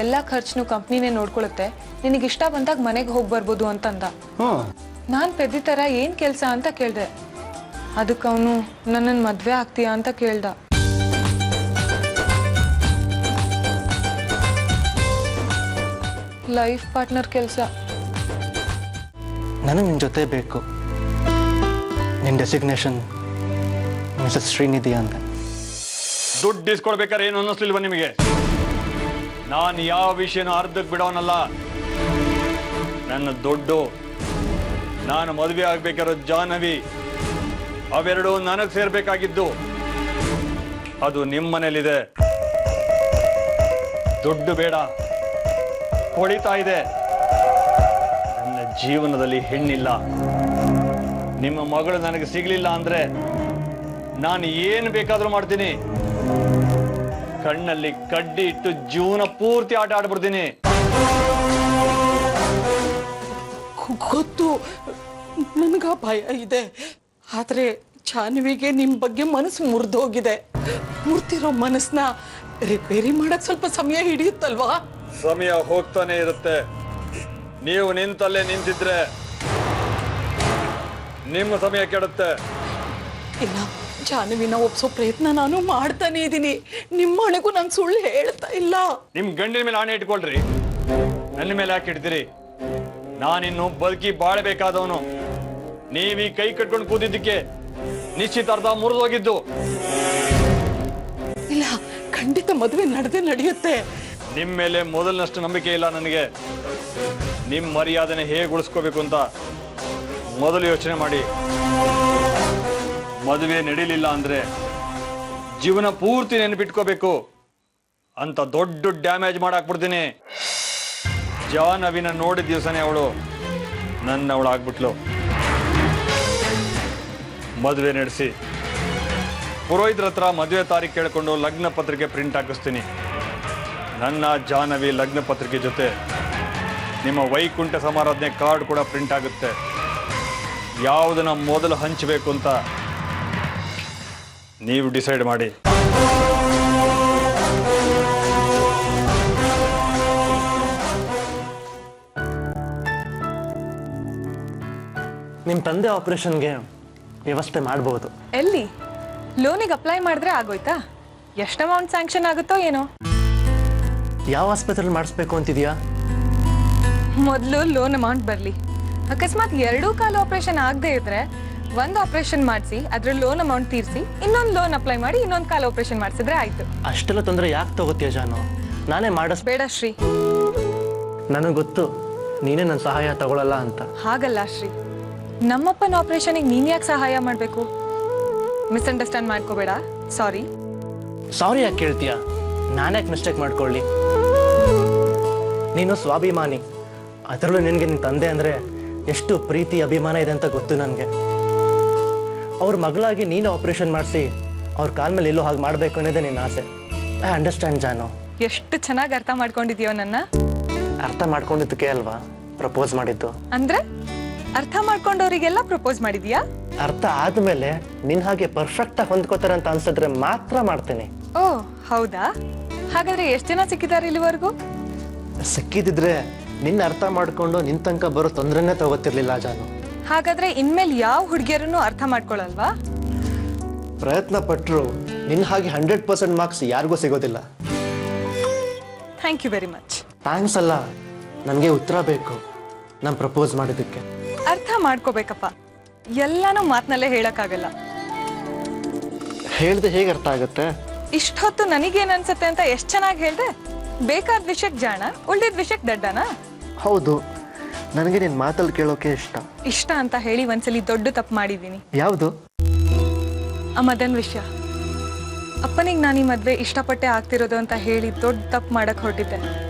ಎಲ್ಲ ಖರ್ಚು ಕಂಪ್ನಿನೇ ನೋಡ್ಕೊಳುತ್ತೆ, ನಿನಗಿಷ್ಟ ಬಂದಾಗ ಮನೆಗೆ ಹೋಗಿ ಬರ್ಬೋದು ಅಂತಂದ. ನಾನು ಪೆದ್ದಿ ಥರ ಏನು ಕೆಲಸ ಅಂತ ಕೇಳಿದೆ. ಅದಕ್ಕೆ ಅವನು ನನ್ನನ್ನು ಮದುವೆ ಆಗ್ತೀಯಾ ಅಂತ ಕೇಳ್ದ. ಲೈಫ್ ಪಾರ್ಟ್ನರ್ ಕೆಲಸ. ನನಗೆ ನಿನ್ನ ಜೊತೆ ಬೇಕು. ನಿನ್ನ ಡೆಸಿಗ್ನೇಷನ್ ಮಿಸಸ್ ಶ್ರೀನಿಧಿ ಅಂತ. ದುಡ್ಡು ಇಸ್ಕೊಳ್ಬೇಕಾದ್ರೆ ಏನು ಅನ್ನಿಸ್ಲಿಲ್ವ ನಿಮಗೆ? ನಾನು ಯಾವ ವಿಷಯನೂ ಅರ್ಧಕ್ಕೆ ಬಿಡೋನಲ್ಲ. ನನ್ನ ದುಡ್ಡು, ನಾನು ಮದುವೆ ಆಗ್ಬೇಕಾರೋ ಜಾಹ್ನವಿ, ಅವೆರಡು ನನಗೆ ಸೇರ್ಬೇಕಾಗಿದ್ದು. ಅದು ನಿಮ್ಮ ಮನೇಲಿದೆ. ದುಡ್ಡು ಬೇಡ, ಹೊಳಿತಾ ಇದೆ. ನನ್ನ ಜೀವನದಲ್ಲಿ ಹೆಣ್ಣಿಲ್ಲ. ನಿಮ್ಮ ಮಗಳು ನನಗೆ ಸಿಗ್ಲಿಲ್ಲ ಅಂದ್ರೆ ನಾನು ಏನು ಬೇಕಾದ್ರೂ ಮಾಡ್ತೀನಿ. ಕಣ್ಣಲ್ಲಿ ಕಡ್ಡಿ ಇಟ್ಟು ಜೀವನ ಪೂರ್ತಿ ಆಟ ಆಡ್ಬಿಡ್ತೀನಿ. ಗೊತ್ತು, ನನಗ ಭಯ ಇದೆ. ಆದ್ರೆ ಜಾಹ್ನವಿಗೆ ನಿಮ್ ಬಗ್ಗೆ ಮನಸ್ಸು ಮುರಿದೋಗಿದೆ. ಮುರ್ತಿರೋ ಮನಸ್ಸನ್ನ ರಿಪೇರಿ ಮಾಡಕ್ ಸ್ವಲ್ಪ ಸಮಯ ಹಿಡಿಯುತ್ತಲ್ವಾ? ಸಮಯ ಹೋಗ್ತಾನೆ ಇರುತ್ತೆ. ನೀವು ನಿಂತಲ್ಲೇ ನಿಂತಿದ್ರೆ ನಿಮ್ಮ ಸಮಯ ಕೆಡುತ್ತೆ. ಇಲ್ಲ, ಜಾಹ್ನವಿನ ಒಪ್ಸೋ ಪ್ರಯತ್ನ ನಾನು ಮಾಡ್ತಾನೆ ಇದ್ದೀನಿ. ನಿಮ್ಮ ಮನೆಗೂ ನಾನು ಸುಳ್ಳು ಹೇಳ್ತಾ ಇಲ್ಲ. ನಿಮ್ ಗಂಡಿನ ಮೇಲೆ ಆಣೆ ಇಟ್ಕೊಳ್ರಿ, ನನ್ನ ಮೇಲೆ ಯಾಕೆ ಇಡ್ತೀರಿ? ನಾನಿನ್ನು ಬದುಕಿ ಬಾಳಬೇಕಾದವನು. ನೀವೀ ಕೈ ಕಟ್ಕೊಂಡು ಕೂತಿದ್ದಕ್ಕೆ ನಿಶ್ಚಿತಾರ್ಥ ಮುರಿದೋಗಿದ್ದು. ಇಲ್ಲ, ಖಂಡಿತ ಮದುವೆ ನಡೆಯುತ್ತೆ. ನಿಮ್ ಮೇಲೆ ಮೊದಲಿನಷ್ಟು ನಂಬಿಕೆ ಇಲ್ಲ ನನಗೆ. ನಿಮ್ ಮರ್ಯಾದನೆ ಹೇಗೆ ಉಳಿಸ್ಕೋಬೇಕು ಅಂತ ಮೊದಲು ಯೋಚನೆ ಮಾಡಿ. ಮದುವೆ ನಡೀಲಿಲ್ಲ ಅಂದ್ರೆ ಜೀವನ ಪೂರ್ತಿ ನೆನಪಿಟ್ಕೋಬೇಕು ಅಂತ ದೊಡ್ಡ ಡ್ಯಾಮೇಜ್ ಮಾಡಾಕ್ಬಿಡ್ತೀನಿ. ಜಾಹ್ನವಿನ ನೋಡಿದ ದಿವಸನೇ ಅವಳು ನನ್ನವಳು ಆಗ್ಬಿಟ್ಲು. ಮದುವೆ ನಡೆಸಿ ಪುರೋಹಿತರ ಹತ್ರ ಮದುವೆ ತಾರೀಕು ಕೇಳಿಕೊಂಡು ಲಗ್ನ ಪತ್ರಿಕೆ ಪ್ರಿಂಟ್ ಹಾಕಿಸ್ತೀನಿ. ನನ್ನ ಜಾಹ್ನವಿ ಲಗ್ನ ಪತ್ರಿಕೆ ಜೊತೆ ನಿಮ್ಮ ವೈಕುಂಠ ಸಮಾರಾಧನೆ ಕಾರ್ಡ್ ಕೂಡ ಪ್ರಿಂಟ್ ಆಗುತ್ತೆ. ಯಾವುದನ್ನ ಮೊದಲು ಹಂಚಬೇಕು ಅಂತ ನೀವು ಡಿಸೈಡ್ ಮಾಡಿ. ನಿಮ್ಮ ತಂದೆ ಆಪರೇಷನ್ಗೆ ವ್ಯವಸ್ಥೆ ಮಾಡಬಹುದು. ಎಲ್ಲಿ? ಲೋನಿಗೆ ಅಪ್ಲೈ ಮಾಡಿದ್ರೆ ಆಗೋಯ್ತಾ? ಎಷ್ಟು ಅಮೌಂಟ್ ಸ್ಯಾಂಕ್ಷನ್ ಆಗುತ್ತೋ ಏನೋ. ಯಾವ ಆಸ್ಪತ್ರೆಯಲ್ಲಿ ಮಾಡಿಸ್ಬೇಕು ಅಂತಿದ್ಯಾ? ಮೊದಲು ಲೋನ್ ಅಮೌಂಟ್ ಬರಲಿ. ಅಕಸ್ಮಾತ್ 2 ಕಾಲು ಆಪರೇಷನ್ ಆಗದೆ ಇದ್ರೆ ಒಂದು ಆಪರೇಷನ್ ಮಾಡಿಸಿ ಅದ್ರ ಲೋನ್ ಅಮೌಂಟ್ ತೀರಿಸಿ ಇನ್ನೊಂದು ಲೋನ್ ಅಪ್ಲೈ ಮಾಡಿ ಇನ್ನೊಂದು ಕಾಲು ಆಪರೇಷನ್ ಮಾಡಿಸಿದ್ರೆ ಆಯ್ತು. ಅಷ್ಟೆಲ್ಲ ತೊಂದರೆ ಯಾಕೆ ತಗೋತೀಯ ಜಾನು? ನಾನೇ ಬೇಡ ಶ್ರೀ. ನನಗೆ ಗೊತ್ತು ನೀನೇ ನನ್ನ ಸಹಾಯ ತಗೊಳ್ಳಲ್ಲ ಅಂತ. ಹಾಗಲ್ಲ ಶ್ರೀ, ನಮ್ಮಪ್ಪನ ಆಪರೇಷನ್ಗೆ ನೀನ್ ಯಾಕೆ ಸಹಾಯ ಮಾಡಬೇಕು? ಮಿಸ್ಅಂಡರ್ಸ್ಟ್ಯಾಂಡ್ ಮಾಡ್ಕೋಬೇಡ. ಸಾರಿ. ಸಾರಿ ಯಾಕೆ ಕೇಳ್ತೀಯ? ನಾನ್ಯಾಕೆ ಮಿಸ್ಟೇಕ್ ಮಾಡ್ಕೊಳ್ಳಿ? ನೀನು ಸ್ವಾಭಿಮಾನಿ. ಅದರಲ್ಲೂ ನಿನಗೆ ನಿನ್ನ ತಂದೆ ಅಂದರೆ ಎಷ್ಟು ಪ್ರೀತಿ ಅಭಿಮಾನ ಇದೆ ಅಂತ ಗೊತ್ತು ನನಗೆ. ಅವ್ರ ಮಗಳಾಗಿ ನೀನು ಆಪರೇಷನ್ ಮಾಡಿಸಿ ಅವ್ರ ಕಾಲ ಮೇಲೆ ಎಲ್ಲೋ ಹಾಗೆ ಮಾಡಬೇಕು ಅನ್ನೋದೇ ನಿನ್ನ ಆಸೆ. ಐ ಅಂಡರ್ಸ್ಟ್ಯಾಂಡ್ ಜಾನು. ಎಷ್ಟು ಚೆನ್ನಾಗಿ ಅರ್ಥ ಮಾಡ್ಕೊಂಡಿದ್ಯೋ ನನ್ನ. ಅರ್ಥ ಮಾಡ್ಕೊಂಡಿದ್ದಕ್ಕೆ ಅಲ್ವಾ ಪ್ರಪೋಸ್ ಮಾಡಿದ್ದು? ಅಂದ್ರೆ ಅರ್ಥ ಮಾಡ್ಕೊಂಡವರಿಗೆಲ್ಲ ಪ್ರಪೋಸ್ ಮಾಡಿದ್ಯಾ? ಅರ್ಥ ಆದ್ಮೇಲೆ ನಿನ್ ಹಾಗೆ ಪರ್ಫೆಕ್ಟ್ ಆಗಿ ಹೊಂದ್ಕೋತಾರೆ ಅಂತ ಅನ್ಸಿದ್ರೆ ಮಾತ್ರ ಮಾಡ್ತೀನಿ. ಓ ಹೌದಾ? ಹಾಗಾದ್ರೆ ಎಷ್ಟು ಜನ ಸಿಕ್ಕಿದ್ದಾರೆ ಇಲ್ಲಿವರೆಗೂ? ಸಿಕ್ಕಿದಿದ್ರೆ ನಿನ್ನ ಅರ್ಥ ಮಾಡ್ಕೊಂಡು ನಿನ್ ತನಕ ಬರೋ ತೊಂದ್ರೆನೇ ತಗೋತಿರ್ಲಿಲ್ಲ ಜಾನು. ಹಾಗಾದ್ರೆ ಇನ್ಮೇಲೆ ಯಾವ ಹುಡುಗಿಯರನ್ನು ಅರ್ಥ ಮಾಡ್ಕೊಳಲ್ವಾ? ಪ್ರಯತ್ನ ಪಟ್ರು ನಿನ್ನ ಹಾಗೆ 100% ಮಾರ್ಕ್ಸ್ ಯಾರಿಗೂ ಸಿಗೋದಿಲ್ಲ. Thank you very much. Thanks ಅಲ್ಲ, ನನಗೆ ಉತ್ತರ ಬೇಕು ನಾನು ಪ್ರಪೋಸ್ ಮಾಡಿದ್ದಕ್ಕೆ. ಅರ್ಥ ಮಾಡ್ಕೋಬೇಕಪ್ಪ, ಎಲ್ಲಾನು ಮಾತ್ನಲ್ಲೇ ಹೇಳಕ್ಕಾಗಲ್ಲ. ಹೇಳ್ದೆ ಹೇಗೆ ಅರ್ಥ ಆಗುತ್ತೆ? ಇಷ್ಟೊತ್ತು ನನಗೇನ್ ಅನ್ಸುತ್ತೆ ಅಂತ ಎಷ್ಟು ಚೆನ್ನಾಗಿ ಹೇಳ್ದೆ. ಬೇಕಾದ ವಿಷಯಕ್ಕೆ ಜಾಣ, ಉಳ್ದಿದ್ ವಿಷಯಕ್ಕೆ ದಡ್ಡನಾ? ಹೌದು, ನನಗೆ ನಿನ್ನ ಮಾತಲ್ಲಿ ಕೇಳೋಕೆ ಇಷ್ಟ ಅಂತ ಹೇಳಿ ಒಂದ್ಸಲಿ ದೊಡ್ಡ ತಪ್ಪು ಮಾಡಿದ್ದೀನಿ. ಯಾವುದು? ಆ ಮದನ್ ವಿಷಯ. ಅಪ್ಪನಿಗೆ ನಾನು ಈ ಮದ್ವೆ ಇಷ್ಟಪಟ್ಟೆ ಆಗ್ತಿರೋದು ಅಂತ ಹೇಳಿ ದೊಡ್ಡ ತಪ್ಪು ಮಾಡಕ್ ಹೊರಟಿದ್ದೆ.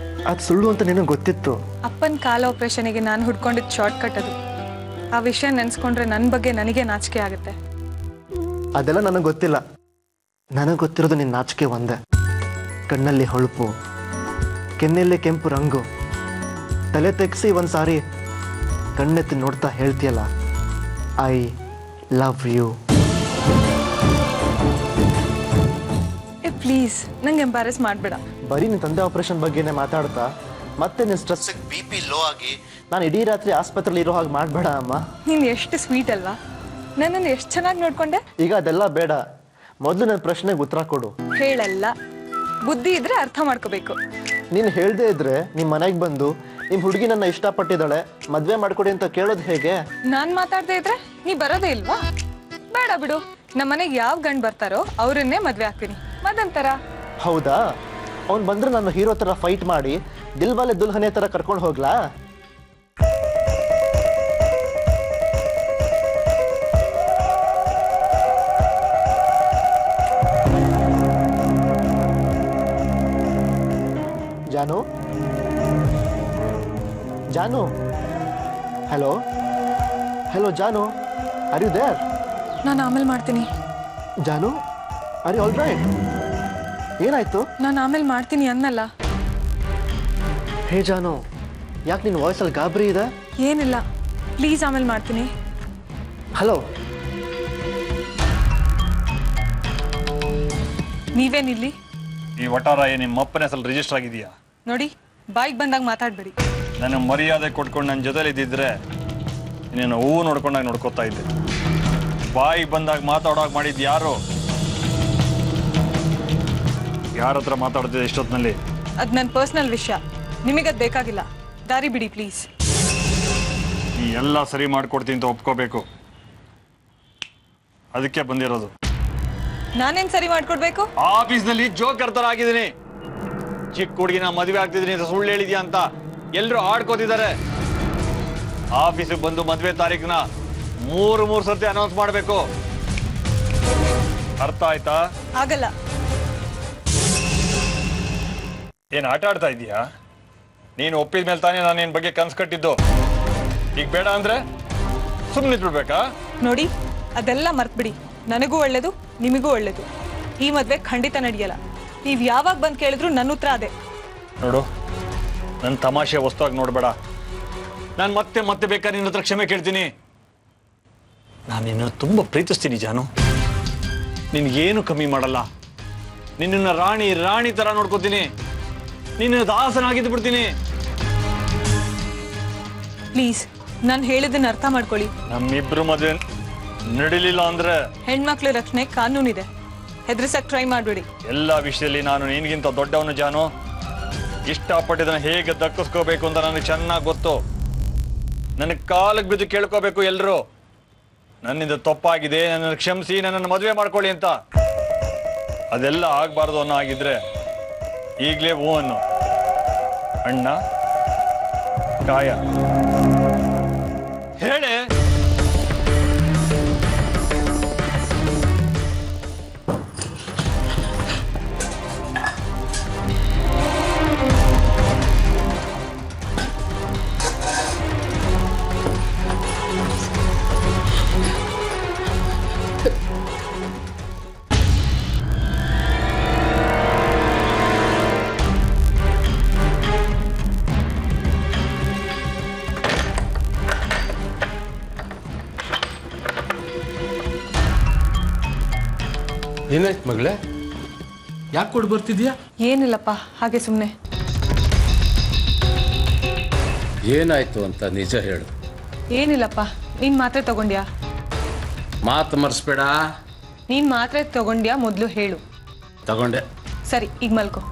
ಅದು ಸುಳ್ಳು ಅಂತ ನಿನಗೆ ಗೊತ್ತಿತ್ತು? ಅಪ್ಪನ ಕಾಲ ಆಪರೇಷನ್ಗೆ ನಾನು ಹುಡ್ಕೊಂಡಿದ್ದು ಶಾರ್ಟ್ ಕಟ್ ಅದು. ಆ ವಿಷಯ ನೆನ್ಸ್ಕೊಂಡ್ರೆ ನನ್ನ ಬಗ್ಗೆ ನನಗೆ ನಾಚಿಕೆ ಆಗುತ್ತೆ. ಅದೆಲ್ಲ ನನಗೆ ಗೊತ್ತಿಲ್ಲ. ನನಗೆ ಗೊತ್ತಿರೋದು ನಿನ್ನ ನಾಚಿಕೆ ಒಂದೇ. ಕಣ್ಣಲ್ಲಿ ಹೊಳಪು, ಕೆನ್ನೆಯಲ್ಲಿ ಕೆಂಪು ರಂಗು, ತಲೆ ತೆಗ್ಸಿ ಒಂದು ಸಾರಿ ಕಣ್ಣೆತ್ತಿ ನೋಡ್ತಾ ಹೇಳ್ತೀಯಲ್ಲ, ಐ ಲವ್ ಯು. ಪ್ಲೀಸ್ ನಂಗೆ ಎಂಬಾರೆಸ್ ಮಾಡಬೇಡ. ಬರೀ ನಿನ್ನ ತಂದೆ ಆಪರೇಷನ್ ಬಗ್ಗೆನೇ ಮಾತಾಡ್ತಾ ಮತ್ತೆ ನಿನ್ನ ಸ್ಟ್ರೆಸ್ಸಿಗೆ BP ಲೋ ಆಗಿ ನಾನು ಇಡೀ ರಾತ್ರಿ ಆಸ್ಪತ್ರೆಯಲ್ಲಿ ಇರೋ ಹಾಗೆ ಮಾಡಬೇಡ ಅಮ್ಮ. ನೀನು ಎಷ್ಟು ಸ್ವೀಟ್ ಅಲ್ವಾ, ನನ್ನನ್ನು ಎಷ್ಟು ಚೆನ್ನಾಗಿ ನೋಡ್ಕೊಂಡೆ. ಈಗ ಅದೆಲ್ಲ ಬೇಡ, ಮೊದಲು ನನ್ನ ಪ್ರಶ್ನೆಗೆ ಉತ್ತರ ಕೊಡು. ಹೇಳಲ್ಲ, ಬುದ್ಧಿ ಇದ್ರೆ ಅರ್ಥ ಮಾಡ್ಕೋಬೇಕು. ನೀನು ಹೇಳ್ದೇ ಇದ್ರೆ ನಿಮ್ಮ ಮನೆಗೆ ಬಂದು ನಿಮ್ಮ ಹುಡುಗಿ ನನ್ನ ಇಷ್ಟಪಟ್ಟಿದ್ದಾಳೆ ಮದುವೆ ಮಾಡ್ಕೊಡಿ ಅಂತ ಕೇಳೋದು ಹೇಗೆ? ನಾನ್ ಮಾತಾಡ್ದೇ ಇದ್ರೆ ನೀ ಬರೋದೇ ಇಲ್ವಾ? ಬೇಡ ಬಿಡು, ನಮ್ಮನೆಗೆ ಯಾವ ಗಂಡು ಬರ್ತಾರೋ ಅವ್ರನ್ನೇ ಮದ್ವೆ ಆಗ್ತೀನಿ. ಮದಂತರ. ಹೌದಾ? ಅವ್ನು ಬಂದ್ರೆ ನಾನು ಹೀರೋ ಥರ ಫೈಟ್ ಮಾಡಿ ದಿಲ್ವಾಲೆ ದುಲ್ಹನೆ ಥರ ಕರ್ಕೊಂಡು ಹೋಗ್ಲಾ? ಜಾನು, ಜಾನು, hello hello Janu, are you there? ನಾನು ಆಮೇಲೆ ಮಾಡ್ತೀನಿ. ಜಾನು, ಆರ್ ಯು ಆಲ್ ರೈಟ್? ಏನಾಯ್ತು? ನಾನು ಆಮೇಲೆ ಮಾಡ್ತೀನಿ ಅನ್ನಲ್ಲ. ಹೇ ಜಾನು, ಯಾಕೆ ನಿನ್ನ ವಾಯ್ಸಲ್ಲಿ ಗಾಬರಿ ಇದೆ? ಏನಿಲ್ಲ, ಪ್ಲೀಸ್ ಆಮೇಲೆ ಮಾಡ್ತೀನಿ. ಹಲೋ, ನೀವೇನಿಲ್ಲಿ? ಈ ವಟಾರ ನಿಮ್ಮ ಅಪ್ಪನ ಹೆಸರು ರಿಜಿಸ್ಟರ್ ಆಗಿದೆಯಾ? ನೋಡಿ, ಬಾಯಿಗೆ ಬಂದಾಗ ಮಾತಾಡ್ಬೇಡಿ. ನನಗೆ ಮರ್ಯಾದೆ ಕೊಟ್ಕೊಂಡು ನನ್ನ ಜೊತೆಲಿ ಇದ್ದಿದ್ರೆ ನೀನು ಹೂವು ನೋಡ್ಕೊಂಡಾಗ ನೋಡ್ಕೋತಾ ಇದ್ದೆ. ಬಾಯಿಗೆ ಬಂದಾಗ ಮಾತಾಡೋಕೆ ಮಾಡಿದ್ದು ಯಾರು? ಯಾರ ಹತ್ರ ಮಾತಾಡ್ತಿದ್ದೆ ಇಷ್ಟೊತ್ತಿನಲ್ಲಿ? ಅದು ನನ್ನ ಪರ್ಸ್ನಲ್ ವಿಷಯ, ನಿಮಗದು ಬೇಕಾಗಿಲ್ಲ. ದಾರಿ ಬಿಡಿ ಪ್ಲೀಸ್. ಈ ಎಲ್ಲ ಸರಿ ಮಾಡ್ಕೊಡ್ತೀನಿ ಅಂತ ಒಪ್ಕೋಬೇಕು, ಅದಕ್ಕೆ ಬಂದಿರೋದು. ನಾನೇನ್ ಸರಿ ಮಾಡ್ಕೊಡ್ಬೇಕು? ಆಫೀಸ್ನಲ್ಲಿ ಜೋಕರ್ ಥರ ಆಗಿದ್ದೀನಿ. ಚಿಕ್ಕ ಹುಡುಗಿನ ಮದುವೆ ಆಗ್ತಿದ್ದೀನಿ ಅಂತ ಸುಳ್ಳು ಹೇಳಿದ್ಯಾ ಅಂತ ಎಲ್ಲರೂ ಆಡ್ಕೋತಿದ್ದಾರೆ. ಆಫೀಸಿಗೆ ಬಂದು ಮದುವೆ ತಾರೀಕನ್ನ ಮೂರು ಸರ್ತಿ ಅನೌನ್ಸ್ ಮಾಡಬೇಕು. ಅರ್ಥ ಆಯ್ತಾ? ಆಗಲ್ಲ. ಏನ್ ಆಟ ಆಡ್ತಾ ಇದೀಯಾ? ನೀನು ಒಪ್ಪಿದ ಮೇಲೆ ತಾನೇ ನಾನು ನಿನ್ ಬಗ್ಗೆ ಕನ್ಸು ಕಟ್ಟಿದ್ದು. ಈಗ ಬೇಡ ಅಂದ್ರೆ ಸುಮ್ಮನೆ ಬಿಡ್ಬೇಕಾ? ನೋಡಿ, ಅದೆಲ್ಲ ಮರ್ತ್ಬಿಡಿ. ನನಗೂ ಒಳ್ಳೇದು, ನಿಮಗೂ ಒಳ್ಳೇದು. ಈ ಮದ್ವೆ ಖಂಡಿತ ನಡೆಯಲ್ಲ. ನೀವ್ ಯಾವಾಗ ಬಂದು ಕೇಳಿದ್ರು ನನ್ನ ಉತ್ತರ ಅದೇ. ನೋಡು, ನನ್ನ ತಮಾಷೆ ವಸ್ತುವಾಗಿ ನೋಡ್ಬೇಡ. ನಾನು ಮತ್ತೆ ಮತ್ತೆ ಬೇಕಾದ್ರೆ ನಿನ್ನ ಹತ್ರ ಕ್ಷಮೆ ಕೇಳ್ತೀನಿ. ನಾನು ನಿನ್ನ ತುಂಬಾ ಪ್ರೀತಿಸ್ತೀನಿ ಜಾನು. ನಿನ್ಗೇನು ಕಮ್ಮಿ ಮಾಡಲ್ಲ. ನಿನ್ನ ರಾಣಿ ತರ ನೋಡ್ಕೋತೀನಿ. ನಿನ್ನ ದಾಸನಾಗಿದ್ದು ಬಿಡ್ತೀನಿ. ಪ್ಲೀಸ್, ನಾನು ಹೇಳಿದ್ದನ್ನ ಅರ್ಥ ಮಾಡ್ಕೊಳ್ಳಿ. ನಮ್ಮಿಬ್ರು ಮದುವೆ ನಡಿಲಿಲ್ಲ ಅಂದ್ರೆ ಹೆಣ್ಮಕ್ಳ ರಕ್ಷಣೆ ಕಾನೂನಿದೆ. ಹೆದರ್ಸಕ್ ಟ್ರೈ ಮಾಡ್ಬೇಡಿ. ಎಲ್ಲ ವಿಷಯದಲ್ಲಿ ನಾನು ನಿನ್ಗಿಂತ ದೊಡ್ಡವನು ಜಾನು. ಇಷ್ಟಪಟ್ಟಿದ್ದನ್ನ ಹೇಗೆ ದಕ್ಕಿಸ್ಕೋಬೇಕು ಅಂತ ನನಗೆ ಚೆನ್ನಾಗಿ ಗೊತ್ತು. ನನಗೆ ಕಾಲಿಗೆ ಬಿದ್ದು ಕೇಳ್ಕೋಬೇಕು ಎಲ್ಲರೂ, ನನ್ನಿಂದ ತಪ್ಪಾಗಿದೆ, ನನ್ನನ್ನು ಕ್ಷಮಿಸಿ, ನನ್ನನ್ನು ಮದುವೆ ಮಾಡ್ಕೊಳ್ಳಿ ಅಂತ. ಅದೆಲ್ಲ ಆಗ್ಬಾರ್ದು ಅನ್ನೋ ಆಗಿದ್ರೆ ಈಗಲೇ ಹೂ ಅನ್ನು. ಅಣ್ಣ, ಕಾಯ ಹೇಳೆ. ಏನಾಯ್ತು ಮಗಳೇ? ಯಾಕೆ ಕೊಡು ಬರ್ತಿದ್ಯಾ? ಏನಿಲ್ಲಪ್ಪ, ಹಾಗೆ ಸುಮ್ಮನೆ. ಏನಾಯ್ತು ಅಂತ ನಿಜ ಹೇಳು. ಏನಿಲ್ಲಪ್ಪ, ನೀನ್ ಮಾತ್ರೆ ತಗೊಂಡ್ಯಾ? ಮಾತು ಮರ್ಸ್ಬೇಡ. ನೀನ್ ಮಾತ್ರೆ ತಗೊಂಡ್ಯಾ ಮೊದಲು ಹೇಳು. ತಗೊಂಡೆ. ಸರಿ, ಈಗ ಮಲ್ಕೋ.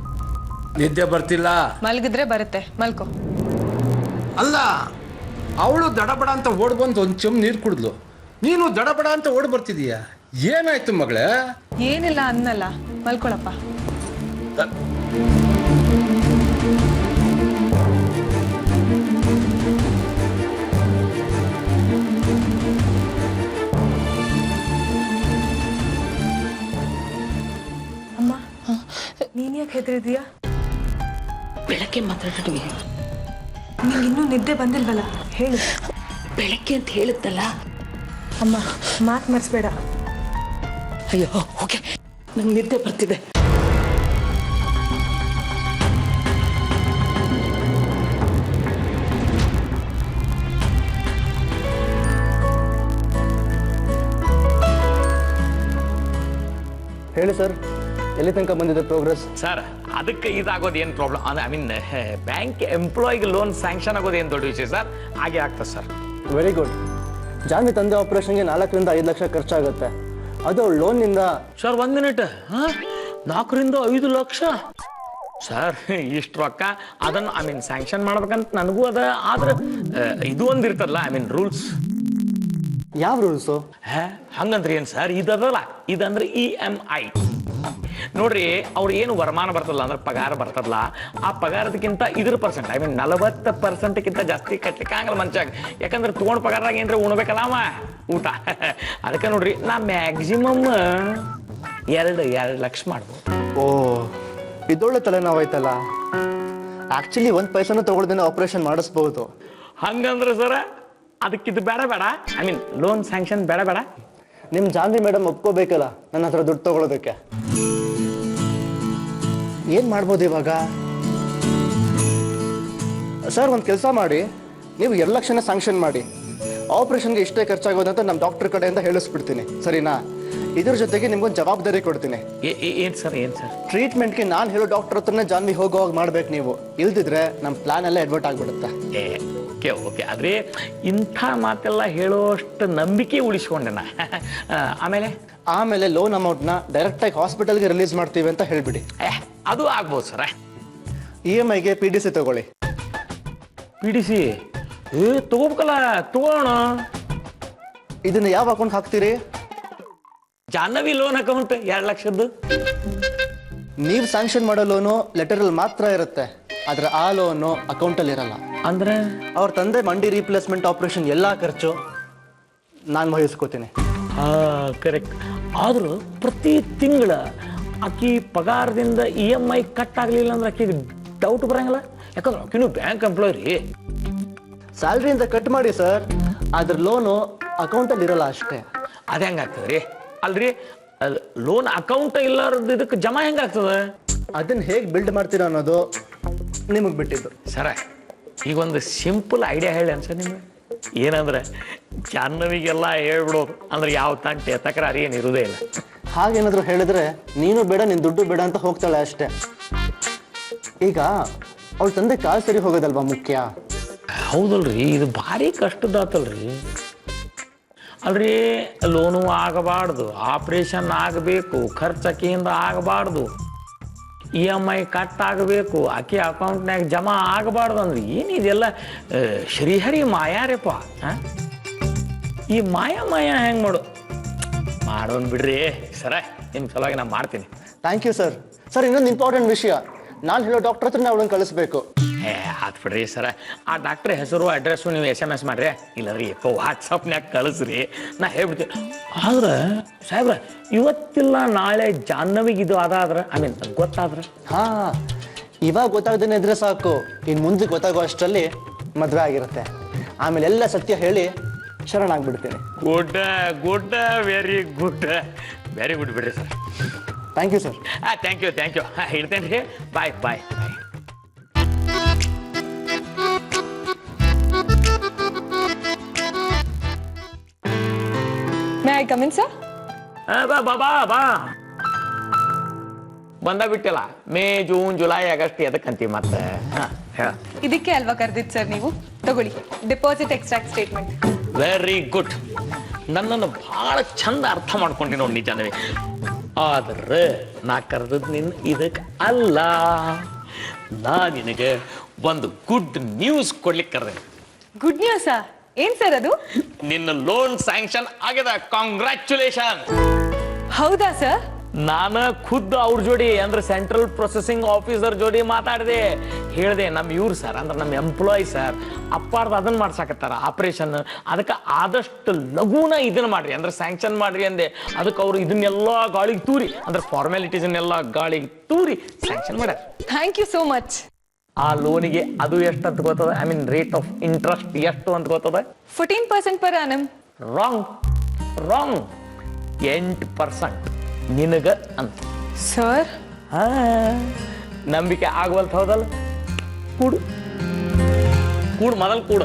ನಿದ್ದೆ ಬರ್ತಿಲ್ಲ? ಮಲಗಿದ್ರೆ ಬರುತ್ತೆ, ಮಲ್ಕೋ. ಅಲ್ಲ, ಅವಳು ದಡಬಡ ಅಂತ ಓಡ್ ಬಂದು ಒಂದು ಚಮ್ ನೀರು ಕುಡಿದ್ಲು, ನೀನು ದಡಬಡ ಅಂತ ಓಡ್ ಬರ್ತಿದೀಯಾ? ಏನಾಯ್ತು ಮಗಳೇ? ಏನಿಲ್ಲ ಅನ್ನಲ್ಲ, ಮಲ್ಕೊಳಪ್ಪ. ಅಮ್ಮ, ನೀನ್ ಯಾಕೆ ಹೆದರಿದೀಯಾ? ಬೆಳಗ್ಗೆ ಮಾತಾಡಿದ್ವಿ. ನಿಂಗೆ ಇನ್ನೂ ನಿದ್ದೆ ಬಂದಿಲ್ವಲ್ಲ, ಹೇಳು. ಬೆಳಗ್ಗೆ ಅಂತ ಹೇಳಿದ್ದಲ್ಲ. ಅಮ್ಮ, ಮಾತು ಮರ್ಸ್ಬೇಡ. ಅಯ್ಯೋ, ಓಕೆ, ನಂಗೆ ನಿದ್ದೆ ಬರ್ತಿದೆ. ಹೇಳಿ ಸರ್. ಎಲ್ಲಿ ತನಕ ಬಂದಿದೆ ಪ್ರೋಗ್ರೆಸ್? ಸರ್ ಅದಕ್ಕೆ ಇದಾಗೋದು ಏನು ಪ್ರಾಬ್ಲಮ್ ಐ ಮೀನ್ ಬ್ಯಾಂಕ್ ಎಂಪ್ಲಾಯಿಗೆ ಲೋನ್ ಸ್ಯಾಂಕ್ಷನ್ ಆಗೋದು ಏನು ದೊಡ್ಡ ವಿಷಯ ಸರ್, ಹಾಗೆ ಆಗ್ತದೆ ಸರ್. Very good. ಜಾನ್ವಿ ತಂದೆ ಆಪರೇಷನ್ಗೆ 4 ರಿಂದ 5 ಲಕ್ಷ ಖರ್ಚಾಗುತ್ತೆ. ಅದು ಅವಳು ಲೋನ್ನಿಂದ. ಸರ್ 1 ಮಿನಿಟ್, 4 ರಿಂದ 5 ಲಕ್ಷ ಸರ್, ಇಷ್ಟು ರೊಕ್ಕ ಅದನ್ನು ಐ ಮೀನ್ ಸ್ಯಾಂಕ್ಷನ್ ಮಾಡ್ಬೇಕಂತ ನನಗೂ ಅದ. ಆದ್ರೆ ಇದು ಒಂದು ಇರ್ತದಲ್ಲ ಐ ಮೀನ್ ರೂಲ್ಸ್. ಯಾವ ರೂಲ್ಸು? ಹಂಗಂದ್ರೆ ಏನು ಸರ್, ಇದಲ್ಲ ಇದಂದ್ರೆ EMI ನೋಡ್ರಿ. ಅವ್ರು ಏನು ವರಮಾನ ಬರ್ತದಲ್ಲ ಅಂದ್ರೆ ಪಗಾರ ಬರ್ತದಲ್ಲ, ಆ ಪಗಾರದಕ್ಕಿಂತ ಇದ್ರ ಪರ್ಸೆಂಟ್ ಐ ಮೀನ್ 40%ಕ್ಕಿಂತ ಜಾಸ್ತಿ ಕಟ್ಲಿಕ್ಕೆ ಆಗಲ್ಲ ಮಂಚಾಗ. ಯಾಕಂದ್ರೆ ತೊಗೊಂಡು ಪಗಾರದಾಗ ಏನ್ರಿ ಉಣ್ಬೇಕಲ್ಲ ಅವ ಊಟ. ಅದಕ್ಕೆ ನೋಡ್ರಿ ನಾ ಮ್ಯಾಕ್ಸಿಮಮ್ 2 ಲಕ್ಷ ಮಾಡ್ಬೋದು. ಓ, ಇದೊಳ್ಳೆ ತಲೆನೋವಾಯ್ತಲ್ಲ. ಆಕ್ಚುಲಿ 1 ಪೈಸೆನೂ ತಗೊಳ್ದೇನೆ ಆಪರೇಷನ್ ಮಾಡಿಸ್ಬಹುದು. ಹಂಗಂದ್ರೆ ಸರ ಅದಕ್ಕಿದು ಬೇಡ ಐ ಮೀನ್ ಲೋನ್ ಸ್ಯಾಂಕ್ಷನ್ ಬೇಡ. ನಿಮ್ಮ ಜಾನ್ವಿ ಮೇಡಮ್ ಒಪ್ಕೋಬೇಕಲ್ಲ ನನ್ನ ಹತ್ರ ದುಡ್ಡು ತಗೊಳ್ಳೋದಕ್ಕೆ. ಏನು ಮಾಡ್ಬೋದು ಇವಾಗ? ಸರ್, ಒಂದು ಕೆಲಸ ಮಾಡಿ, ನೀವು 2 ಲಕ್ಷನ ಸ್ಯಾಂಕ್ಷನ್ ಮಾಡಿ. ಆಪರೇಷನ್ಗೆ ಇಷ್ಟೇ ಖರ್ಚಾಗೋದು ಅಂತ ನಮ್ಮ ಡಾಕ್ಟರ್ ಕಡೆಯಿಂದ ಹೇಳಿಸ್ಬಿಡ್ತೀನಿ, ಸರಿನಾ? ಇದ್ರ ಜೊತೆಗೆ ನಿಮ್ಗೊಂದು ಜವಾಬ್ದಾರಿ ಕೊಡ್ತೀನಿ. ಏನು ಸರ್? ಟ್ರೀಟ್ಮೆಂಟ್ಗೆ ನಾನು ಹೇಳೋ ಡಾಕ್ಟರ್ ಹತ್ರನೇ ಜಾನ್ವಿ ಹೋಗುವಾಗ ಮಾಡ್ಬೇಕು ನೀವು. ಇಲ್ದಿದ್ರೆ ನಮ್ಮ ಪ್ಲಾನ್ ಎಲ್ಲ ಎಡ್ವರ್ಟ್ ಆಗ್ಬಿಡುತ್ತೆ. ಓಕೆ ಆದ್ರೆ ಇಂಥ ಮಾತೆಲ್ಲ ಹೇಳೋಷ್ಟು ನಂಬಿಕೆ ಉಳಿಸ್ಕೊಂಡೆ ನಾ. ಆಮೇಲೆ ಲೋನ್ ಅಮೌಂಟ್ನ ಡೈರೆಕ್ಟಾಗಿ ಹಾಸ್ಪಿಟಲ್ಗೆ ರಿಲೀಸ್ ಮಾಡ್ತೀವಿ ಅಂತ ಹೇಳ್ಬಿಡಿ. ಅದು ಆಗ್ಬೋದು ಸರ. EMIಗೆ PDC ತಗೊಳ್ಳಿ. PDC ತಗೋಬೇಕಲ್ಲ, ತಗೋಣ. ಇದನ್ನ ಯಾವ ಅಕೌಂಟ್ ಹಾಕ್ತೀರಿ? ಜಾಹ್ನವಿ ಲೋನ್ ಅಕೌಂಟ್ 2 ಲಕ್ಷದ್ದು. ನೀವು ಸ್ಯಾಂಕ್ಷನ್ ಮಾಡೋ ಲೋನು ಲೆಟರಲ್ಲಿ ಮಾತ್ರ ಇರುತ್ತೆ, ಆದ್ರೆ ಆ ಲೋನು ಅಕೌಂಟಲ್ಲಿ ಇರಲ್ಲ. ಅಂದ್ರೆ ಅವ್ರ ತಂದೆ ಮಂಡಿ ರೀಪ್ಲೇಸ್ಮೆಂಟ್ ಆಪರೇಷನ್ ಎಲ್ಲ ಖರ್ಚು ನಾನು ವಹಿಸ್ಕೋತೀನಿ. ಕರೆಕ್ಟ್. ಆದ್ರೂ ಪ್ರತಿ ತಿಂಗಳ ಆಕಿ ಪಗಾರದಿಂದ EMI ಕಟ್ ಆಗಲಿಲ್ಲ ಅಂದ್ರೆ ಆಕಿಗೆ ಡೌಟ್ ಬರಂಗಿಲ್ಲ. ಯಾಕಂದ್ರೆ ಆಕಿನೂ ಬ್ಯಾಂಕ್ ಎಂಪ್ಲಾಯ್ ರೀ. ಸ್ಯಾಲ್ರಿಯಿಂದ ಕಟ್ ಮಾಡಿ ಸರ್, ಅದ್ರ ಲೋನು ಅಕೌಂಟಲ್ಲಿ ಇರಲ್ಲ ಅಷ್ಟೇ. ಅದು ಹೆಂಗಾಗ್ತದೆ ರೀ? ಅಲ್ರಿ ಲೋನ್ ಅಕೌಂಟ್ ಇಲ್ಲಾರ್ದು ಇದಕ್ಕೆ ಜಮಾ ಹೆಂಗಾಗ್ತದೆ? ಅದನ್ನ ಹೇಗೆ ಬಿಲ್ಡ್ ಮಾಡ್ತೀರಾ ಅನ್ನೋದು ನಿಮಗೆ ಬಿಟ್ಟಿದ್ದು. ಸರ ಈಗ ಒಂದು ಸಿಂಪಲ್ ಐಡಿಯಾ ಹೇಳಿ ಅನ್ಸರ್ ನಿಮ್ಗೆ. ಏನಂದ್ರೆ ಜಾಹ್ನವಿಗೆಲ್ಲ ಹೇಳ್ಬಿಡೋದು, ಅಂದ್ರೆ ಯಾವ ತಂಟೆ ತಕರಾರು ಏನು ಇರೋದೇ ಇಲ್ಲ. ಹಾಗೇನಾದ್ರು ಹೇಳಿದ್ರೆ ನೀನು ಬೇಡ, ನಿನ್ ದುಡ್ಡು ಬೇಡ ಅಂತ ಹೋಗ್ತಾಳೆ ಅಷ್ಟೇ. ಈಗ ಅವಳ ತಂದೆ ಕಾಲ್ ಸರಿ ಹೋಗೋದಲ್ವಾ ಮುಖ್ಯ? ಹೌದಲ್ರಿ, ಇದು ಭಾರಿ ಕಷ್ಟದಾತಲ್ರಿ. ಅಲ್ರಿ ಲೋನು ಆಗಬಾರ್ದು, ಆಪ್ರೇಷನ್ ಆಗಬೇಕು, ಖರ್ಚಕಿಯಿಂದ ಆಗಬಾರ್ದು, EMI ಕಟ್ ಆಗಬೇಕು, ಆಕೆ ಅಕೌಂಟ್ನಾಗ ಜಮಾ ಆಗಬಾರ್ದು ಅಂದ್ರೆ ಏನಿದೆಲ್ಲ ಶ್ರೀಹರಿ ಮಾಯಾರೇಪ. ಈ ಮಾಯ ಹೆಂಗೆ ಮಾಡೋನ್ ಬಿಡ್ರಿ ಸರ. ನಿಮ್ಮ ಸಲುವಾಗಿ ನಾನು ಮಾಡ್ತೀನಿ. Thank you sir. ಸರ್, ಇನ್ನೊಂದು ಇಂಪಾರ್ಟೆಂಟ್ ವಿಷಯ, ನಾನು ಹೇಳೋ ಡಾಕ್ಟರ್ ಹತ್ರ ಅವಳನ್ನು ಕಳಿಸ್ಬೇಕು. ಆತ್ ಬಿಡ್ರಿ ಸರ. ಆ ಡಾಕ್ಟ್ರ್ ಹೆಸರು ಅಡ್ರೆಸ್ಸು ನೀವು SMS ಮಾಡ್ರಿ, ಇಲ್ಲರಿ ವಾಟ್ಸಪ್ನ್ಯಾಗ ಕಳಿಸ್ರಿ, ನಾ ಹೇಳ್ಬಿಡ್ತೀನಿ. ಆದ್ರೆ ಸಾಹೇಬ್ರ ಇವತ್ತಿಲ್ಲ ನಾಳೆ ಜಾಹ್ನವಿಗೆ ಇದು ಅದಾದ್ರೆ ಐ ಮೀನ್ ಗೊತ್ತಾದ್ರೆ? ಇವಾಗ ಗೊತ್ತಾಗ್ದೇನೆ ಇದ್ರೆ ಸಾಕು, ಇನ್ನು ಮುಂದೆ ಗೊತ್ತಾಗೋ ಅಷ್ಟರಲ್ಲಿ ಮದುವೆ ಆಗಿರುತ್ತೆ. ಆಮೇಲೆ ಎಲ್ಲ ಸತ್ಯ ಹೇಳಿ ಶರಣಾಗ್ಬಿಡ್ತೀನಿ. ಗುಡ್ ವೆರಿ ಗುಡ್ ಬಿಡ್ರಿ sir. Thank you sir. Thank you ಇಡ್ತೇನೆ ರೀ. Bye. May I come in sir? ಬಾ ಬಂದ ಬಿಟ್ಟಿಲ್ಲ. ಮೇ, ಜೂನ್, ಜುಲೈ, ಆಗಸ್ಟ್ ಎದಕ್ಕಂತೀವಿ ಮತ್ತೆ? ಇದಕ್ಕೆ ಅಲ್ವಾ ಕರೆದಿದ್ದು ಸರ್ ನೀವು? ತಗೊಳ್ಳಿ, deposit extract statement. Very good. ನನ್ನನ್ನು ಬಹಳ ಚಂದ ಅರ್ಥ ಮಾಡ್ಕೊಂಡಿ ನೋಡಿ ನಿಜಾನೇ. ಆದ್ರೆ ನಾ ಕರೆದದ್ದು ನಿನ್ನ ಇದಕ್ಕೆ ಅಲ್ಲ, ನಾ ನಿನಗೆ ಒಂದು ಗುಡ್ ನ್ಯೂಸ್ ಕೊಡ್ಲಿಕ್ಕೆ ಕರೆದೆ. ಗುಡ್ ನ್ಯೂಸಾ? ಏನ್ ಸರ್ ಅದು? ನಿನ್ನ ಲೋನ್ ಸ್ಯಾಂಕ್ಷನ್ ಆಗಿದೆ. ಕಾಂಗ್ರ್ಯಾಚುಲೇಷನ್. ಹೌದಾ ಸರ್? ನಾನು ಖುದ್ದು ಅವ್ರ ಜೋಡಿ ಅಂದ್ರೆ ಸೆಂಟ್ರಲ್ ಪ್ರೊಸೆಸಿಂಗ್ ಆಫೀಸರ್ ಜೋಡಿ ಮಾತಾಡಿದೆ. ಹೇಳಿದೆ ನಮ್ಮ ಇವ್ರು ಸರ್ ಅಂದ್ರೆ ನಮ್ಮ ಎಂಪ್ಲಾಯಿ ಸರ್ ಅಪ್ಪಾರ್ದು ಅದನ್ನ ಮಾಡ್ಸಾಕತ್ತಾರ ಆಪರೇಷನ್, ಅದಕ್ಕೆ ಆದಷ್ಟು ಲಘುನ ಇದನ್ನ ಮಾಡ್ರಿ ಅಂದ್ರೆ ಸ್ಯಾಂಕ್ಷನ್ ಮಾಡ್ರಿ ಅಂದೆ. ಅದಕ್ಕೆ ಅವರು ಇದನ್ನೆಲ್ಲ ಗಾಳಿಗೆ ತೂರಿ ಅಂದ್ರೆ ಫಾರ್ಮ್ಯಾಲಿಟೀಸನ್ನೆಲ್ಲ ಗಾಳಿಗೆ ತೂರಿ ಸ್ಯಾಂಕ್ಷನ್ ಮಾಡ್ಯಾರ. Thank you so much. ಆ ಲೋನಿಗೆ ಅದು ಎಷ್ಟು ಅಂತ ಗೊತ್ತದ? I mean rate of interest ಎಷ್ಟು ಅಂತ ಗೊತ್ತದ? 14% per annum. ರಾಂಗ್ 8% ನಿನಗ ಅಂತ. ಸರ್ ನಂಬಿಕೆ ಆಗವಲ್ತ ಹೌದಲ್ಲ? ಕೂಡು ಮೊದಲು ಕೂಡ.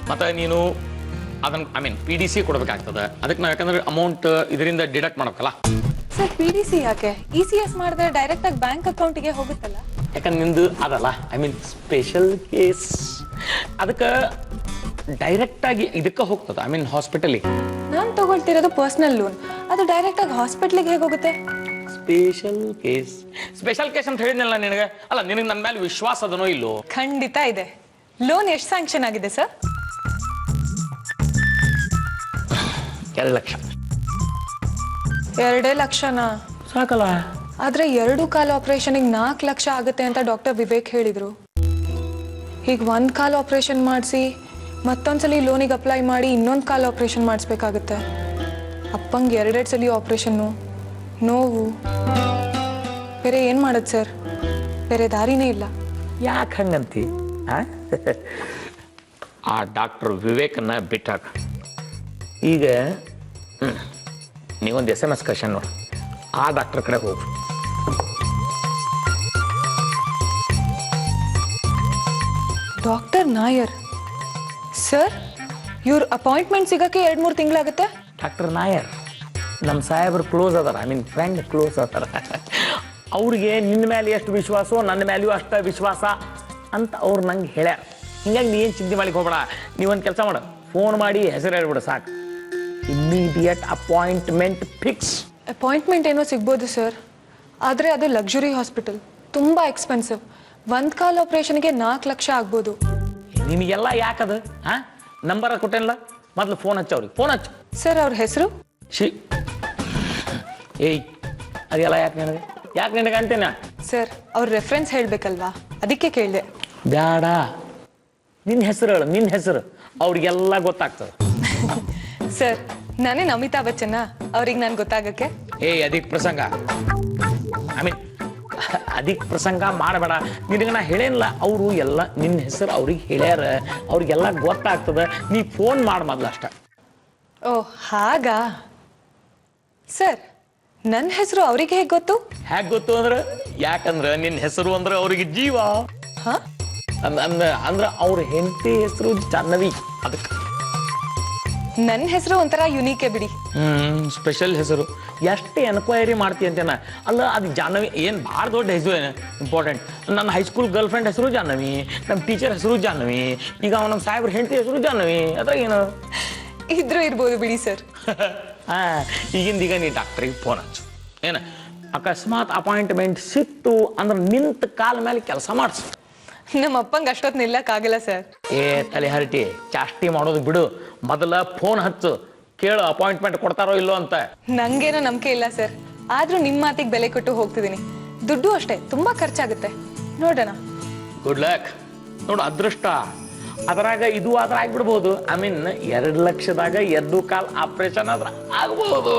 ಮತ್ತೆ ನೀನು ಅದನ್ನ ಐ ಮೀನ್ PDC ಕೊಡ್ಬೇಕಾಗ್ತದೆ. ಅದಕ್ಕೆ ನಾವು ಯಾಕಂದ್ರೆ ಅಮೌಂಟ್ ಇದರಿಂದ ಡಿಡಕ್ಟ್ ಮಾಡ್ಬೇಕಲ್ಲ. ಸರ್ PDC ಯಾಕೆ ECS ಮಾಡಿದ್ರೆ ಡೈರೆಕ್ಟ್ ಆಗಿ ಬ್ಯಾಂಕ್ ಅಕೌಂಟಿಗೆ ಹೋಗುತ್ತಲ್ಲ? ಯಾಕಂದ್ರೆ ನಿಂದು ಅದಲ್ಲ, ಐ ಮೀನ್ ಸ್ಪೆಷಲ್ ಕೇಸ್, ಅದಕ್ಕೆ ಡೈರೆಕ್ಟ್ ಆಗಿ ಇದಕ್ಕೆ ಹೋಗ್ತದ, ಐ ಮೀನ್ ಹಾಸ್ಪಿಟಲಿಗೆ. ನಾನು ತಗೊಳ್ತಿರೋದು ಪರ್ಸನಲ್ ಲೋನ್, ಅದು ಡೈರೆಕ್ಟ್ ಆಗಿ ಹಾಸ್ಪಿಟ್ಲಿಗೆ ಹೇಗೆ ಹೋಗುತ್ತೆ? ಸ್ಪೆಷಲ್ ಕೇಸ್ ಅಂತ ಹೇಳಿದ್ನಲ್ಲ ನಿನಗೆ. ಅಲ್ಲ, ನಿನಗೆ ನನ್ನ ಮೇಲೆ ವಿಶ್ವಾಸ ಅದನೋ ಇಲ್ಲೋ? ಖಂಡಿತ ಇದೆ. ಲೋನ್ ಎಷ್ಟು ಸ್ಯಾಂಕ್ಷನ್ ಆಗಿದೆ ಸರ್? 2 ಲಕ್ಷ. 2 ಲಕ್ಷನಾ? ಸಾಕಲ್ಲ. ಆದ್ರೆ 2 ಕಾಲು ಆಪರೇಷನ್ಗೆ 4 ಲಕ್ಷ ಆಗುತ್ತೆ ಅಂತ ಡಾಕ್ಟರ್ ವಿವೇಕ್ ಹೇಳಿದ್ರು. ಈಗ 1 ಕಾಲು ಆಪರೇಷನ್ ಮಾಡಿಸಿ ಮತ್ತೊಂದ್ಸಲಿ ಲೋನಿಗೆ ಅಪ್ಲೈ ಮಾಡಿ ಇನ್ನೊಂದು ಕಾಲು ಆಪರೇಷನ್ ಮಾಡಿಸ್ಬೇಕಾಗುತ್ತೆ. ಅಪ್ಪಂಗೆ 2 ಸಲ ಆಪರೇಷನ್ನು, ನೋವು. ಬೇರೆ ಏನು ಮಾಡೋದು ಸರ್? ಬೇರೆ ದಾರಿನೇ ಇಲ್ಲ. ಯಾಕೆ ಹಂಗಂತಿ? ಆ ಡಾಕ್ಟರ್ ವಿವೇಕನ್ನ ಬಿಟ್ಟಾಗ ಈಗ ನೀವೊಂದು SMS ಕಳ್ಸ ನೋಡಿ, ಆ ಡಾಕ್ಟರ್ ಕಡೆ ಹೋಗು. ಡಾಕ್ಟರ್ ನಾಯರ್ ಸರ್, ಇವ್ರ ಅಪಾಯಿಂಟ್ಮೆಂಟ್ ಸಿಗಕ್ಕೆ 2-3 ತಿಂಗಳಾಗುತ್ತೆ. ಡಾಕ್ಟರ್ ನಾಯರ್ ನಮ್ಮ ಸಾಹೇಬ್ರು ಕ್ಲೋಸ್ ಅದಾರ, ಐ ಮೀನ್ ಫ್ರೆಂಡ್ ಕ್ಲೋಸ್ ಅದಾರ. ಅವ್ರಿಗೆ ನಿನ್ನ ಮೇಲೆ ಎಷ್ಟು ವಿಶ್ವಾಸೋ ನನ್ನ ಮೇಲೆಯೂ ಅಷ್ಟ ವಿಶ್ವಾಸ ಅಂತ ಅವ್ರು ನಂಗೆ ಹೇಳ್ಯಾರ. ಹಿಂಗಾಗಿ ನೀ ಏನು ಚಿಂತೆ ಮಾಡ್ಲಿಕ್ಕೆ ಹೋಗ್ಬೇಡ. ನೀವೊಂದು ಕೆಲಸ ಮಾಡು, ಫೋನ್ ಮಾಡಿ ಹೆಸರು ಹೇಳ್ಬಿಡು ಸಾಕು. Immediate appointment fix. ಅಪಾಯಿಂಟ್ಮೆಂಟ್ ಏನೋ ಸಿಗ್ಬೋದು ಸರ್, ಆದರೆ ಅದು ಲಕ್ಸುರಿ ಹಾಸ್ಪಿಟಲ್, ತುಂಬ ಎಕ್ಸ್ಪೆನ್ಸಿವ್. 1 ಕಾಲು ಆಪರೇಷನ್ಗೆ 4 ಲಕ್ಷ ಆಗ್ಬೋದು. ನಿಮಗೆಲ್ಲ ಯಾಕದು? ಹಾಂ, ನಂಬರ್ ಕೊಟ್ಟೇನಲ್ಲ, ಮೊದಲು ಫೋನ್ ಹಚ್ಚ ಅವ್ರಿಗೆ, ಫೋನ್ ಹಚ್ಚು. ಸರ್ ಅವ್ರ ಹೆಸರು? ಏಯ್, ಅದೆಲ್ಲ ಯಾಕೆ ನಿನಗೆ ಅಂತೇನ? ಸರ್ ಅವ್ರ ರೆಫರೆನ್ಸ್ ಹೇಳಬೇಕಲ್ವಾ, ಅದಕ್ಕೆ ಕೇಳಿದೆ. ಬ್ಯಾಡ, ನಿನ್ನ ಹೆಸರು ಹೇಳು, ನಿನ್ನ ಹೆಸರು ಅವ್ರಿಗೆಲ್ಲ ಗೊತ್ತಾಗ್ತದೆ. ಸರ್ ನಾನೇನು ಅಮಿತಾಬ್ ಬಚ್ಚನ್ನ ಅವ್ರಿಗೆ ನಾನು ಗೊತ್ತಾಗಕ್ಕೆ? ಅದಕ್ಕೆ ಪ್ರಸಂಗ, ಐ ಮೀನ್ ಅದಕ್ಕೆ ಪ್ರಸಂಗ ಮಾಡಬೇಡ. ನಿನಗೆ ನಾ ಹೇಳೇನಿಲ್ಲ, ಅವರು ಎಲ್ಲ ನಿನ್ನ ಹೆಸರು ಅವ್ರಿಗೆ ಹೇಳ್ಯಾರ, ಅವ್ರಿಗೆಲ್ಲ ಗೊತ್ತಾಗ್ತದೆ. ನೀ ಫೋನ್ ಮಾಡಿ ಮೊದಲು ಅಷ್ಟ. ಓ ಹಾಗಾ ಸರ್, ನನ್ನ ಹೆಸರು ಅವರಿಗೆ ಹೇಗೆ ಗೊತ್ತು? ಹೇಗೆ ಗೊತ್ತು ಅಂದ್ರೆ, ಯಾಕಂದ್ರೆ ನಿನ್ನ ಹೆಸರು ಅಂದ್ರೆ ಅವ್ರಿಗೆ ಜೀವ. ಹಾ, ಅಂದ್ರೆ ಅವ್ರ ಹೆಂಡತಿ ಹೆಸರು ಜಾಹ್ನವಿ, ಅದಕ್ಕೆ. ನನ್ನ ಹೆಸರು ಒಂಥರ ಯುನೀಕೆ ಬಿಡಿ. ಸ್ಪೆಷಲ್ ಹೆಸರು. ಎಷ್ಟೇ ಎನ್ಕ್ವೈರಿ ಮಾಡ್ತೀಯ ಅಂತೇನ? ಅಲ್ಲ, ಅದು ಜಾಹ್ನವಿ ಏನು ಭಾಳ ದೊಡ್ಡ ಹೆಸರು ಏನು ಇಂಪಾರ್ಟೆಂಟ್. ನನ್ನ ಹೈಸ್ಕೂಲ್ ಗರ್ಲ್ ಫ್ರೆಂಡ್ ಹೆಸರು ಜಾಹ್ನವಿ, ನಮ್ಮ ಟೀಚರ್ ಹೆಸರು ಜಾಹ್ನವಿ, ಈಗ ನಮ್ಮ ಸಾಹೇಬ್ರ ಹೆಂಡತಿ ಹೆಸರು ಜಾಹ್ನವಿ. ಅದ್ರಾಗ ಏನು ಇದ್ರೂ ಇರ್ಬೋದು ಬಿಡಿ ಸರ್. ಈಗಿಂದೀಗ ನೀ ಡಾಕ್ಟ್ರಿಗೆ ಫೋನ್ ಹಚ್ಚು. ಏನು ಅಕಸ್ಮಾತ್ ಅಪಾಯಿಂಟ್ಮೆಂಟ್ ಸಿಕ್ತು ಅಂದ್ರೆ ನಿಂತ ಕಾಲ ಮೇಲೆ ಕೆಲಸ ಮಾಡಿಸು. ನಮ್ಮ ಅಪ್ಪಂಗೆ ಅಷ್ಟೊತ್ತು ನಿಲ್ಲಕ್ಕಾಗಲ್ಲ ಸರ್. ತಲೆ ಹರಟಿ ಚಾಷ್ಟಿ ಮಾಡೋದು ಬಿಡು, ಮೊದಲ ಫೋನ್ ಹಚ್ಚು, ಕೇಳು ಅಪಾಯಿಂಟ್ಮೆಂಟ್ ಕೊಡ್ತಾರೋ ಇಲ್ಲೋ ಅಂತ. ನಂಗೇನೋ ನಂಬಿಕೆ ಇಲ್ಲ ಸರ್, ಆದ್ರೂ ನಿಮ್ಮ ಮಾತಿಗೆ ಬೆಲೆ ಕೊಟ್ಟು ಹೋಗ್ತಿದ್ದೀನಿ. ದುಡ್ಡು ಅಷ್ಟೇ ತುಂಬಾ ಖರ್ಚಾಗುತ್ತೆ, ನೋಡೋಣ. Good luck. ನೋಡು, ಅದೃಷ್ಟ. ಅದರಾಗ ಇದು ಆದ್ರೆ ಆಗ್ಬಿಡ್ಬೋದು. ಐ ಮೀನ್ 2 ಲಕ್ಷದಾಗ 2 ಕಾಲು ಆಪರೇಷನ್ ಆದ್ರೆ ಆಗ್ಬಹುದು.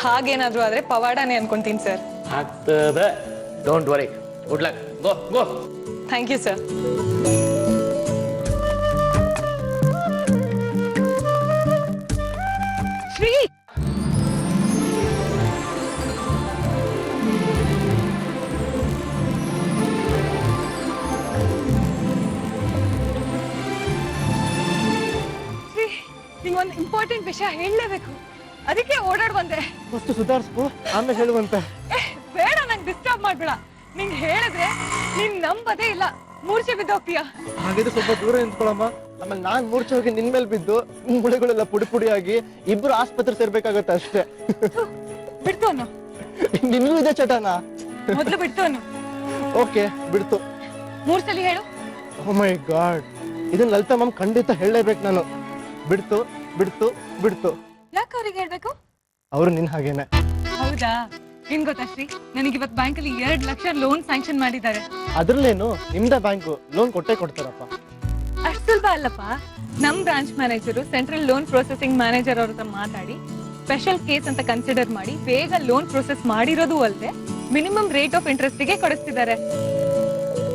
ಹಾಗೇನಾದ್ರೂ ಆದ್ರೆ ಪವಾಡನೇ ಅನ್ಕೊಂತೀನಿ ಸರ್. ಆಗ್ತದ, don't worry. Good luck. Go go. Thank you sir. Shri, ನಿಂಗೊಂದು ಇಂಪಾರ್ಟೆಂಟ್ ವಿಷಯ ಹೇಳಲೇಬೇಕು, ಅದಕ್ಕೆ ಓಡಾಡ್ ಬಂದೆ. ಫಸ್ಟ್ ಸುಧಾರಿಸ್ಕೊ, ಆಮೇಲೆ ಹೇಳುವಂತೆ. ಬೇಡ, ನಂಗೆ ಡಿಸ್ಟರ್ಬ್ ಮಾಡ್ಬೇಡ. ನಿಂಗ್ ಹೇಳಿದ್ರೆ ನೀನ್ ನಂಬದೇ ಇಲ್ಲ, ಮೂರ್ಛೆ ಬಿದ್ದೋಗ್ತೀಯ. ಹಾಗಿದ್ರೆ ಸ್ವಲ್ಪ ದೂರ ನಿಂತ್ಕೊಳಮ್ಮ. ಆಮೇಲೆ ನಾನ್ ಮೂರ್ಛೆ ಹೋಗಿ ನಿನ್ ಮೇಲೆ ಬಿದ್ದು ಮುಳೆಗಳೆಲ್ಲ ಪುಡಿ ಇಬ್ರು ಆಸ್ಪತ್ರೆ ಸೇರ್ಬೇಕಾಗತ್ತೆ ಅಷ್ಟೇ. ಬಿಡ್ತು ಅನ್ನು. ನಿನ್ಗೂ ಇದೆ ಚಟನಾ? ಮೊದ್ಲು ಬಿಡ್ತು ಅನ್ನು. ಓಕೆ, ಬಿಡ್ತು. 3 ಸಲ ಹೇಳು. ಓ ಮೈ ಗಾಡ್, ಇದನ್ನ ಲಲಿತಾ ಮ್ಯಾಮ್ ಖಂಡಿತ ಹೇಳಲೇಬೇಕು ನಾನು. ಬಿಡ್ತು ಬಿಡ್ತು ಬಿಡ್ತು. ಯಾಕೆ ಅವ್ರಿಗೆ ಹೇಳ್ಬೇಕು? ಅವ್ರು ನಿನ್ ಹಾಗೇನೆ. ಹೌದಾ? ಏನ್ ಗೊತ್ತಾ ಶ್ರೀ, ನನಗೆ ಇವತ್ತು ಬ್ಯಾಂಕಲ್ಲಿ 2 ಲಕ್ಷ ಲೋನ್ ಸ್ಯಾಂಕ್ಷನ್ ಮಾಡಿದ್ದಾರೆ. ಅದ್ರಲ್ಲೇನು, ನಿಮ್ದೇ ಬ್ಯಾಂಕು, ಲೋನ್ ಕೊಟ್ಟೆ ಕೊಡ್ತಾರಪ್ಪ. ಅಷ್ಟು ಸುಲಭ ಅಲ್ಲಪ್ಪ. ನಮ್ branch manager central loan processing manager ಅವ್ರ ಹತ್ರ ಮಾತಾಡಿ ಸ್ಪೆಷಲ್ ಕೇಸ್ ಅಂತ ಕನ್ಸಿಡರ್ ಮಾಡಿ ಬೇಗ ಲೋನ್ ಪ್ರೊಸೆಸ್ ಮಾಡಿರೋದು ಅಲ್ಲದೆ ಮಿನಿಮಮ್ ರೇಟ್ ಆಫ್ ಇಂಟ್ರೆಸ್ಟ್ ಗೆ ಕೊಡಿಸ್ತಿದ್ದಾರೆ.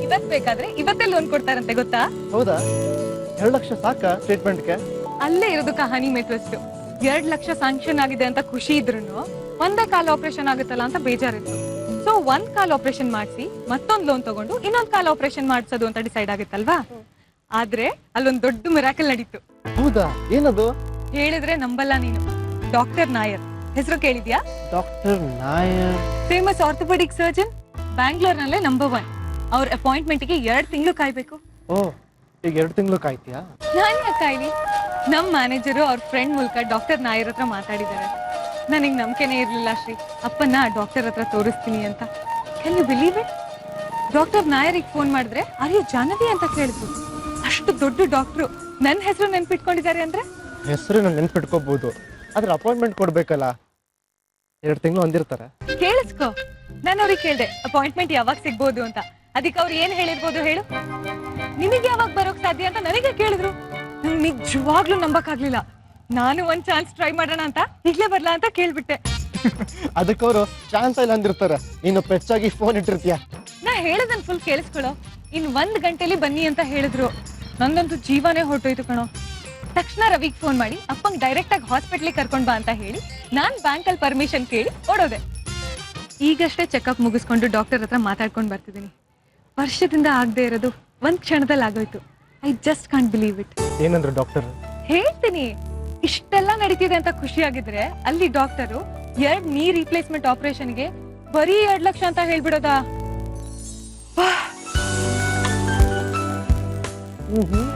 ಇವತ್ ಬೇಕಾದ್ರೆ ಇವತ್ತೇ ಲೋನ್ ಕೊಡ್ತಾರಂತೆ, ಗೊತ್ತಾ? ಹೌದಾ? 2 ಲಕ್ಷ ಸಾಕ ಸ್ಟೇಟ್ಮೆಂಟ್ಗೆ? ಅಲ್ಲೇ ಇರೋದು ಕಹಾನಿ ಮೆಟ್ವಸ್ಟ್. 2 ಲಕ್ಷ ಸ್ಯಾಂಕ್ಷನ್ ಆಗಿದೆ ಅಂತ ಖುಷಿ ಇದ್ರು 1 ಕಾಲ್ ಆಪರೇಷನ್ ಆಗುತ್ತಲ್ಲ ಅಂತ ಬೇಜಾರಿತ್ತು. ಸೊ 1 ಕಾಲ್ ಆಪರೇಷನ್ ಮಾಡಿಸಿ ಮತ್ತೊಂದು ಲೋನ್ ತಗೊಂಡು ಇನ್ನೊಂದು ಕಾಲ್ ಆಪರೇಷನ್ ಮಾಡಿಸೋದು ಅಂತ ಡಿಸೈಡ್ ಆಗುತ್ತಲ್ವಾ. ಆದ್ರೆ ಅಲ್ಲೊಂದು ದೊಡ್ಡ ಮಿರಾಕಲ್ ನಡೀತು. ಹೌದಾ? ಏನದು? ಹೇಳಿದ್ರೆ ನಂಬಲ್ಲ ನೀನು. ಡಾಕ್ಟರ್ ನಾಯರ್ ಹೆಸರು ಕೇಳಿದ್ಯಾ? Doctor Nair. Famous orthopaedic surgeon, ಬ್ಯಾಂಗ್ಳೂರ್ನಲ್ಲೇ ನಂಬರ್ 1. ಅವ್ರ ಅಪಾಯಿಂಟ್ಮೆಂಟ್ಗೆ 2 ತಿಂಗಳು ಕಾಯ್ಬೇಕು. ಓ, ಈಗ 2 ತಿಂಗಳು ಕಾಯ್ತೀಯಾ? ನಾನು ಯಾಕೆ ಕಾಯ್ಲಿ? ನಮ್ ಮ್ಯಾನೇಜರು ಅವ್ರ ಫ್ರೆಂಡ್ ಮೂಲಕ ಡಾಕ್ಟರ್ ನಾಯರ್ ಹತ್ರ ಮಾತಾಡಿದ್ದಾರೆ. ನನಗೆ ನಂಬಿಕೆನೇ ಇರ್ಲಿಲ್ಲ ಶ್ರೀ, ಅಪ್ಪನ ಡಾಕ್ಟರ್ ಹತ್ರ ತೋರಿಸ್ತೀನಿ ಅಂತ. Can you believe it? Doctor ನಾಯರಿಗೆ ಫೋನ್ ಮಾಡಿದ್ರೆ ಆರ್ ಯು ಜಾಹ್ನವಿ ಅಂತ ಕೇಳಿದ್ರು. ಅಷ್ಟು ದೊಡ್ಡ ಡಾಕ್ಟ್ರು ನನ್ನ ಹೆಸರು ನೆನ್ಪಿಟ್ಕೊಂಡಿದ್ದಾರೆ ಅಂದ್ರೆ. ಹೆಸರು ನಾನು ನೆನ್ಪಿಟ್ಕೋಬಹುದು, ಆದ್ರೆ ಅಪಾಯಿಂಟ್ಮೆಂಟ್ ಕೊಡ್ಬೇಕಲ್ಲ. 2 ತಿಂಗಳು ಹೊಂದಿರ್ತಾರೆ. ಕೇಳಿಸ್ಕೊ, ನಾನು ಅವ್ರಿಗೆ ಕೇಳ್ದೆ ಅಪಾಯಿಂಟ್ಮೆಂಟ್ ಯಾವಾಗ ಸಿಗ್ಬೋದು ಅಂತ. ಅದಕ್ಕೆ ಅವ್ರು ಏನ್ ಹೇಳಿರ್ಬೋದು ಹೇಳು? ನಿನಗೆ ಯಾವಾಗ ಬರೋಕ್ ಸಾಧ್ಯ ಅಂತ ನನಗೆ ಕೇಳಿದ್ರು. ನಂಗೆ ನಿಜವಾಗ್ಲೂ ನಂಬಕ್ಕಾಗ್ಲಿಲ್ಲ. ನಾನು ಒಂದ್ ಚಾನ್ಸ್ ಟ್ರೈ ಮಾಡೋಣ ಅಂತ ಈಗ್ಲೇ ಬರ್ಲಾ ಅಂತ ಕೇಳ್ಬಿಟ್ಟೆ. ಅದಕ್ಕೆ ಅವರು ಚಾನ್ಸ್ ಇಲ್ಲ ಅಂದಿರ್ತಾರೆ, ನೀನು ಪೆಚ್ಚಾಗಿ ಫೋನ್ ಇಟ್ಟಿರ್ತೀಯ. ನಾ ಹೇಳದನ್ ಫುಲ್ ಕೇಳಿಸ್ಕೊಳ್ಳೋ. ಇನ್ 1 ಗಂಟೆಲಿ ಬನ್ನಿ ಅಂತ ಹೇಳಿದ್ರು. ನಂದಂತೂ ಜೀವನೇ ಹೊರಟೋಯ್ತು ಕಣೋ. ತಕ್ಷಣ ರವಿಗೆ ಫೋನ್ ಮಾಡಿ ಅಪ್ಪಂಗ್ ಡೈರೆಕ್ಟ್ ಆಗಿ ಹಾಸ್ಪಿಟ್ಲಿಗೆ ಕರ್ಕೊಂಡ್ ಬಾ ಅಂತ ಹೇಳಿ ನಾನ್ ಬ್ಯಾಂಕಲ್ಲಿ ಪರ್ಮಿಷನ್ ಕೇಳಿ ಓಡೋದೆ. ಈಗಷ್ಟೇ ಚೆಕಪ್ ಮುಗಿಸ್ಕೊಂಡು ಡಾಕ್ಟರ್ ಹತ್ರ ಮಾತಾಡ್ಕೊಂಡು ಬರ್ತಿದ್ದೀನಿ. ವರ್ಷದಿಂದ ಆಗದೆ ಇರೋದು 1 ಕ್ಷಣದಲ್ಲಿ ಆಗೋಯ್ತು. I just can't believe it. ಏನಂದ್ರು ಡಾಕ್ಟರ್? ಹೇಳ್ತೀನಿ. ಇಷ್ಟೆಲ್ಲ ನಡೀತಿದೆ ಅಂತ ಖುಷಿಯಾಗಿದ್ರೆ ಅಲ್ಲಿ ಡಾಕ್ಟರು 2 ನೀ ರೀಪ್ಲೇಸ್ಮೆಂಟ್ ಆಪರೇಷನ್ಗೆ ಬರೀ 2 ಲಕ್ಷ ಅಂತ ಹೇಳ್ಬಿಡೋದಾ? ಹ್ಮ್